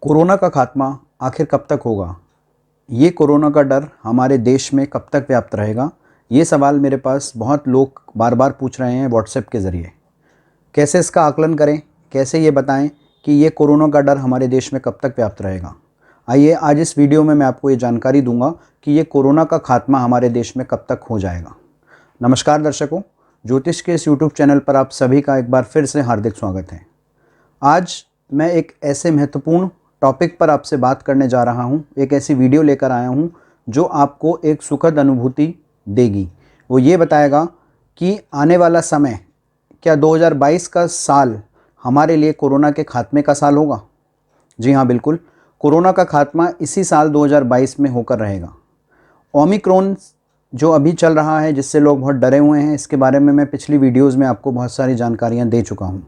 Corona का खात्मा आखिर कब तक होगा? ये कोरोना का डर हमारे देश में कब तक व्याप्त रहेगा? ये सवाल मेरे पास बहुत लोग बार-बार पूछ रहे हैं व्हाट्सएप के ज़रिए। कैसे इसका आकलन करें? कैसे ये बताएं कि ये कोरोना का डर हमारे देश में कब तक व्याप्त रहेगा? आइए आज इस वीडियो में मैं आपको ये जानकारी दूंगा कि ये कोरोना का खात्मा हमारे देश में कब तक हो जाएगा। नमस्कार दर्शकों, ज्योतिष के इस यूट्यूब चैनल पर आप सभी का एक बार फिर से हार्दिक स्वागत है। आज मैं एक ऐसे महत्वपूर्ण टॉपिक पर आपसे बात करने जा रहा हूं, एक ऐसी वीडियो लेकर आया हूं जो आपको एक सुखद अनुभूति देगी। वो ये बताएगा कि आने वाला समय क्या 2022 का साल हमारे लिए कोरोना के खात्मे का साल होगा? जी हाँ, बिल्कुल। कोरोना का खात्मा इसी साल 2022 में होकर रहेगा। ओमिक्रॉन जो अभी चल रहा है, जिससे लोग बहुत डरे हुए हैं, इसके बारे में मैं पिछली वीडियोज़ में आपको बहुत सारी जानकारियाँ दे चुका हूँ।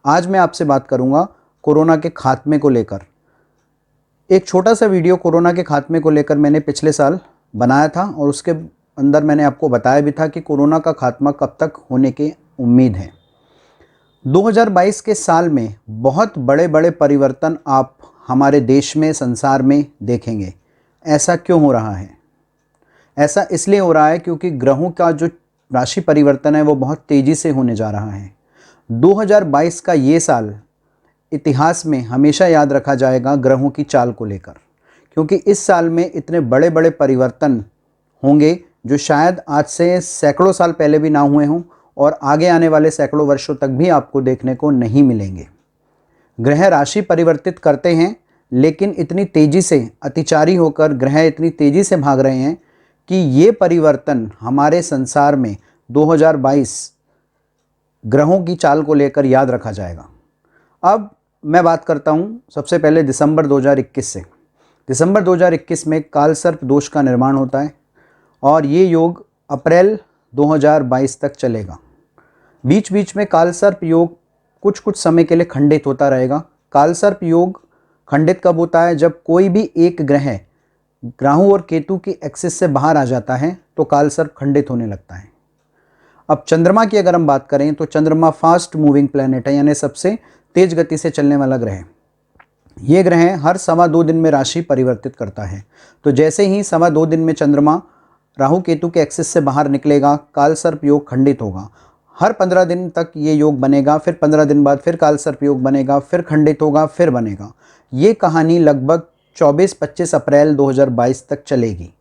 आज मैं आपसे बात करूँगा कोरोना के खात्मे को लेकर। एक छोटा सा वीडियो कोरोना के खात्मे को लेकर मैंने पिछले साल बनाया था और उसके अंदर मैंने आपको बताया भी था कि कोरोना का खात्मा कब तक होने की उम्मीद है। 2022 के साल में बहुत बड़े बड़े परिवर्तन आप हमारे देश में, संसार में देखेंगे। ऐसा क्यों हो रहा है? ऐसा इसलिए हो रहा है क्योंकि ग्रहों का जो राशि परिवर्तन है वो बहुत तेज़ी से होने जा रहा है। 2022 का ये साल इतिहास में हमेशा याद रखा जाएगा ग्रहों की चाल को लेकर, क्योंकि इस साल में इतने बड़े बड़े परिवर्तन होंगे जो शायद आज से सैकड़ों साल पहले भी ना हुए हों और आगे आने वाले सैकड़ों वर्षों तक भी आपको देखने को नहीं मिलेंगे। ग्रह राशि परिवर्तित करते हैं, लेकिन इतनी तेज़ी से अतिचारी होकर ग्रह इतनी तेज़ी से भाग रहे हैं कि ये परिवर्तन हमारे संसार में 2022 ग्रहों की चाल को लेकर याद रखा जाएगा। अब मैं बात करता हूँ सबसे पहले दिसंबर 2021 से। दिसंबर 2021 में कालसर्प दोष का निर्माण होता है और ये योग अप्रैल 2022 तक चलेगा। बीच बीच में कालसर्प योग कुछ कुछ समय के लिए खंडित होता रहेगा। कालसर्प योग खंडित कब होता है? जब कोई भी एक ग्रह राहु और केतु की एक्सिस से बाहर आ जाता है तो कालसर्प खंडित होने लगता है। अब चंद्रमा की अगर हम बात करें तो चंद्रमा फास्ट मूविंग प्लैनेट है, यानी सबसे तेज गति से चलने वाला ग्रह है। ये ग्रह हर 2.25 दिन में राशि परिवर्तित करता है। तो जैसे ही 2.25 दिन में चंद्रमा राहु केतु के एक्सिस से बाहर निकलेगा, कालसर्प योग खंडित होगा। हर 15 दिन तक ये योग बनेगा, फिर 15 दिन बाद फिर कालसर्प योग बनेगा, फिर खंडित होगा, फिर बनेगा। ये कहानी लगभग 24-25 अप्रैल 2022 तक चलेगी।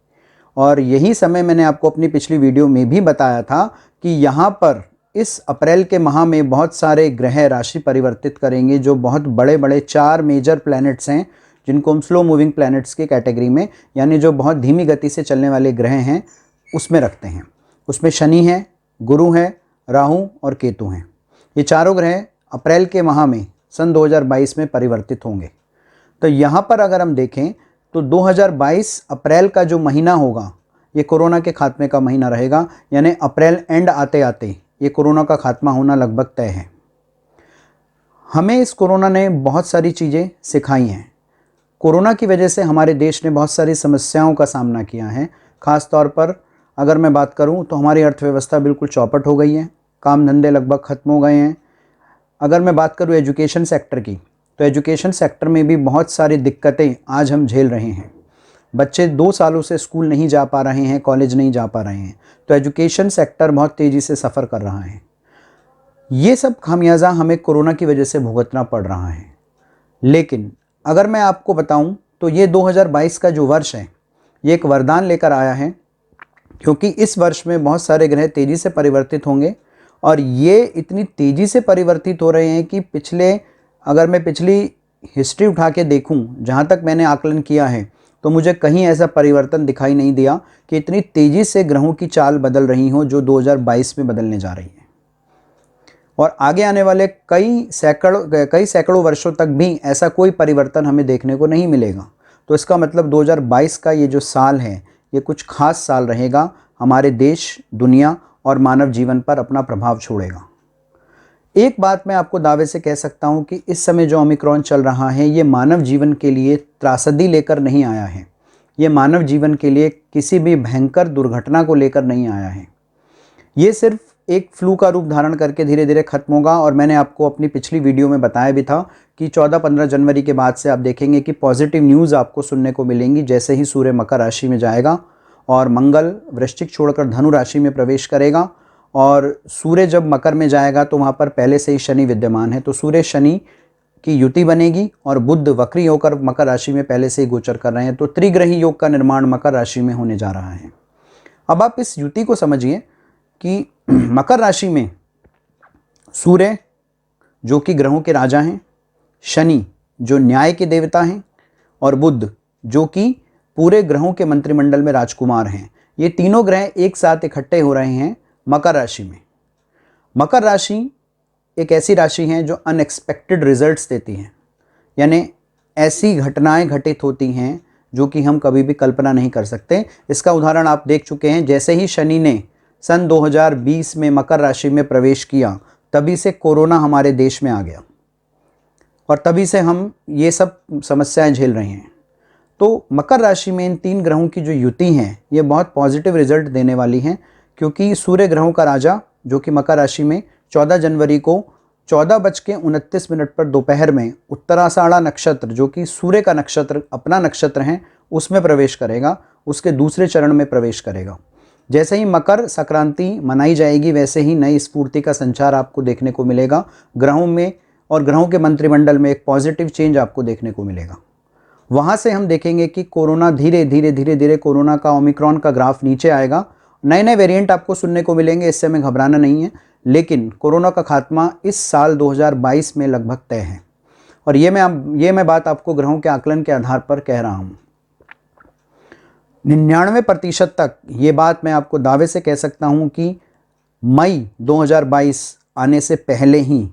और यही समय मैंने आपको अपनी पिछली वीडियो में भी बताया था कि यहाँ पर इस अप्रैल के माह में बहुत सारे ग्रह राशि परिवर्तित करेंगे, जो बहुत बड़े बड़े 4 मेजर प्लैनेट्स हैं, जिनको हम स्लो मूविंग प्लैनेट्स की कैटेगरी में, यानी जो बहुत धीमी गति से चलने वाले ग्रह हैं, उसमें रखते हैं। उसमें शनि है, गुरु है, राहु और केतु हैं। ये चारों ग्रह अप्रैल के माह में सन 2022 में परिवर्तित होंगे। तो यहाँ पर अगर हम देखें तो 2022 अप्रैल का जो महीना होगा, ये कोरोना के खात्मे का महीना रहेगा, यानी अप्रैल एंड आते आते ये कोरोना का खात्मा होना लगभग तय है। हमें इस कोरोना ने बहुत सारी चीज़ें सिखाई हैं। कोरोना की वजह से हमारे देश ने बहुत सारी समस्याओं का सामना किया है। ख़ास तौर पर अगर मैं बात करूं तो हमारी अर्थव्यवस्था बिल्कुल चौपट हो गई है, काम धंधे लगभग ख़त्म हो गए हैं। अगर मैं बात करूं एजुकेशन सेक्टर की, तो एजुकेशन सेक्टर में भी बहुत सारी दिक्कतें आज हम झेल रहे हैं। बच्चे 2 सालों से स्कूल नहीं जा पा रहे हैं, कॉलेज नहीं जा पा रहे हैं, तो एजुकेशन सेक्टर बहुत तेज़ी से सफ़र कर रहा है। ये सब खामियाजा हमें कोरोना की वजह से भुगतना पड़ रहा है। लेकिन अगर मैं आपको बताऊं तो ये 2022 का जो वर्ष है, ये एक वरदान लेकर आया है, क्योंकि इस वर्ष में बहुत सारे ग्रह तेज़ी से परिवर्तित होंगे और ये इतनी तेज़ी से परिवर्तित हो रहे हैं कि अगर मैं पिछली हिस्ट्री उठा के देखूँ, जहाँ तक मैंने आकलन किया है, तो मुझे कहीं ऐसा परिवर्तन दिखाई नहीं दिया कि इतनी तेज़ी से ग्रहों की चाल बदल रही हो जो 2022 में बदलने जा रही है। और आगे आने वाले कई सैकड़ों वर्षों तक भी ऐसा कोई परिवर्तन हमें देखने को नहीं मिलेगा। तो इसका मतलब 2022 का ये जो साल है, ये कुछ खास साल रहेगा, हमारे देश, दुनिया और मानव जीवन पर अपना प्रभाव छोड़ेगा। एक बात मैं आपको दावे से कह सकता हूं कि इस समय जो ओमिक्रॉन चल रहा है, ये मानव जीवन के लिए त्रासदी लेकर नहीं आया है। ये मानव जीवन के लिए किसी भी भयंकर दुर्घटना को लेकर नहीं आया है। ये सिर्फ एक फ्लू का रूप धारण करके धीरे धीरे खत्म होगा। और मैंने आपको अपनी पिछली वीडियो में बताया भी था कि 14-15 जनवरी के बाद से आप देखेंगे कि पॉजिटिव न्यूज़ आपको सुनने को मिलेंगी जैसे ही सूर्य मकर राशि में जाएगा और मंगल वृश्चिक छोड़कर धनु राशि में प्रवेश करेगा। और सूर्य जब मकर में जाएगा तो वहाँ पर पहले से ही शनि विद्यमान है, तो सूर्य शनि की युति बनेगी और बुध वक्री होकर मकर राशि में पहले से ही गोचर कर रहे हैं, तो त्रिग्रही योग का निर्माण मकर राशि में होने जा रहा है। अब आप इस युति को समझिए कि मकर राशि में सूर्य जो कि ग्रहों के राजा हैं, शनि जो न्याय के देवता हैं और बुध जो कि पूरे ग्रहों के मंत्रिमंडल में राजकुमार हैं, ये तीनों ग्रह एक साथ इकट्ठे हो रहे हैं मकर राशि में। मकर राशि एक ऐसी राशि है जो अनएक्सपेक्टेड रिजल्ट्स देती हैं, यानी ऐसी घटनाएं घटित होती हैं जो कि हम कभी भी कल्पना नहीं कर सकते। इसका उदाहरण आप देख चुके हैं, जैसे ही शनि ने सन 2020 में मकर राशि में प्रवेश किया तभी से कोरोना हमारे देश में आ गया और तभी से हम ये सब समस्याएं झेल रहे हैं। तो मकर राशि में इन तीन ग्रहों की जो युति हैं ये बहुत पॉजिटिव रिजल्ट देने वाली हैं, क्योंकि सूर्य ग्रहों का राजा जो कि मकर राशि में 14 जनवरी को 14:29 पर दोपहर में उत्तराषाढ़ा नक्षत्र जो कि सूर्य का नक्षत्र अपना नक्षत्र है उसमें प्रवेश करेगा, उसके दूसरे चरण में प्रवेश करेगा। जैसे ही मकर संक्रांति मनाई जाएगी वैसे ही नई स्फूर्ति का संचार आपको देखने को मिलेगा ग्रहों में, और ग्रहों के मंत्रिमंडल में एक पॉजिटिव चेंज आपको देखने को मिलेगा। वहाँ से हम देखेंगे कि कोरोना धीरे धीरे कोरोना का ओमिक्रॉन का ग्राफ नीचे आएगा, नए नए वेरिएंट आपको सुनने को मिलेंगे, इससे हमें घबराना नहीं है, लेकिन कोरोना का खात्मा इस साल 2022 में लगभग तय है। और ये मैं बात आपको ग्रहों के आकलन के आधार पर कह रहा हूँ। 99% तक ये बात मैं आपको दावे से कह सकता हूँ कि मई 2022 आने से पहले ही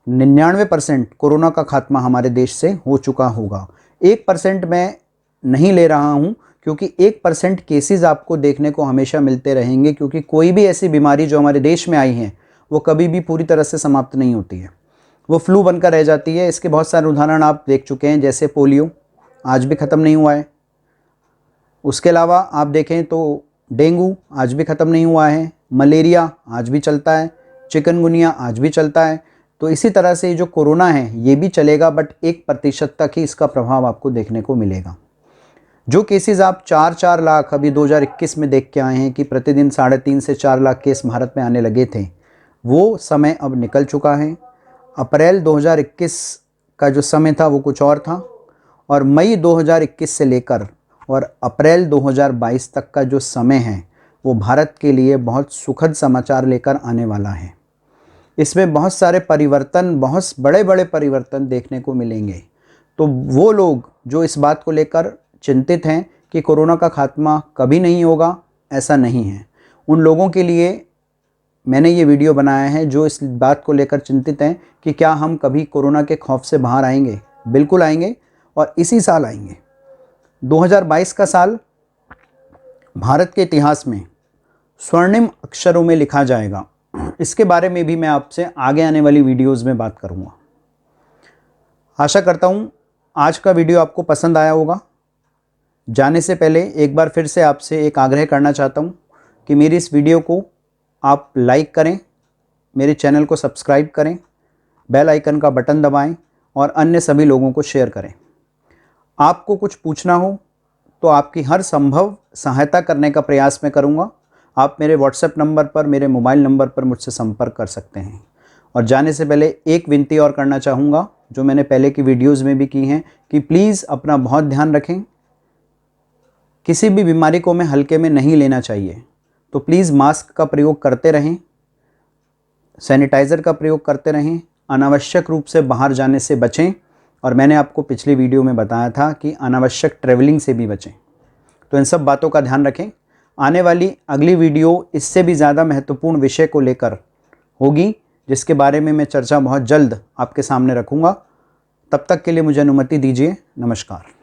99% कोरोना का खात्मा हमारे देश से हो चुका होगा। 1% मैं नहीं ले रहा हूँ, क्योंकि 1% केसेस आपको देखने को हमेशा मिलते रहेंगे, क्योंकि कोई भी ऐसी बीमारी जो हमारे देश में आई है वो कभी भी पूरी तरह से समाप्त नहीं होती है, वो फ्लू बनकर रह जाती है। इसके बहुत सारे उदाहरण आप देख चुके हैं, जैसे पोलियो आज भी ख़त्म नहीं हुआ है। उसके अलावा आप देखें तो डेंगू आज भी ख़त्म नहीं हुआ है, मलेरिया आज भी चलता है, चिकनगुनिया आज भी चलता है। तो इसी तरह से जो कोरोना है ये भी चलेगा, बट 1% तक ही इसका प्रभाव आपको देखने को मिलेगा। जो केसेस आप 4-4 लाख अभी 2021 में देख के आए हैं कि प्रतिदिन 3.5 से 4 लाख केस भारत में आने लगे थे, वो समय अब निकल चुका है। अप्रैल 2021 का जो समय था वो कुछ और था, और मई 2021 से लेकर और अप्रैल 2022 तक का जो समय है वो भारत के लिए बहुत सुखद समाचार लेकर आने वाला है। इसमें बहुत सारे परिवर्तन, बहुत बड़े बड़े परिवर्तन देखने को मिलेंगे। तो वो लोग जो इस बात को लेकर चिंतित हैं कि कोरोना का खात्मा कभी नहीं होगा, ऐसा नहीं है। उन लोगों के लिए मैंने ये वीडियो बनाया है जो इस बात को लेकर चिंतित हैं कि क्या हम कभी कोरोना के खौफ से बाहर आएंगे। बिल्कुल आएंगे, और इसी साल आएंगे। 2022 का साल भारत के इतिहास में स्वर्णिम अक्षरों में लिखा जाएगा। इसके बारे में भी मैं आपसे आगे आने वाली वीडियोस में बात करूंगा। आशा करता हूं आज का वीडियो आपको पसंद आया होगा। जाने से पहले एक बार फिर से आपसे एक आग्रह करना चाहता हूं कि मेरी इस वीडियो को आप लाइक करें, मेरे चैनल को सब्सक्राइब करें, बेल आइकन का बटन दबाएं और अन्य सभी लोगों को शेयर करें। आपको कुछ पूछना हो तो आपकी हर संभव सहायता करने का प्रयास मैं करूंगा। आप मेरे व्हाट्सएप नंबर पर, मेरे मोबाइल नंबर पर मुझसे संपर्क कर सकते हैं। और जाने से पहले एक विनती और करना चाहूँगा जो मैंने पहले की वीडियोज़ में भी की हैं कि प्लीज़ अपना बहुत ध्यान रखें। किसी भी बीमारी को हमें हल्के में नहीं लेना चाहिए, तो प्लीज़ मास्क का प्रयोग करते रहें, सैनिटाइज़र का प्रयोग करते रहें, अनावश्यक रूप से बाहर जाने से बचें। और मैंने आपको पिछली वीडियो में बताया था कि अनावश्यक ट्रैवलिंग से भी बचें। तो इन सब बातों का ध्यान रखें। आने वाली अगली वीडियो इससे भी ज़्यादा महत्वपूर्ण विषय को लेकर होगी, जिसके बारे में मैं चर्चा बहुत जल्द आपके सामने रखूँगा। तब तक के लिए मुझे अनुमति दीजिए। नमस्कार।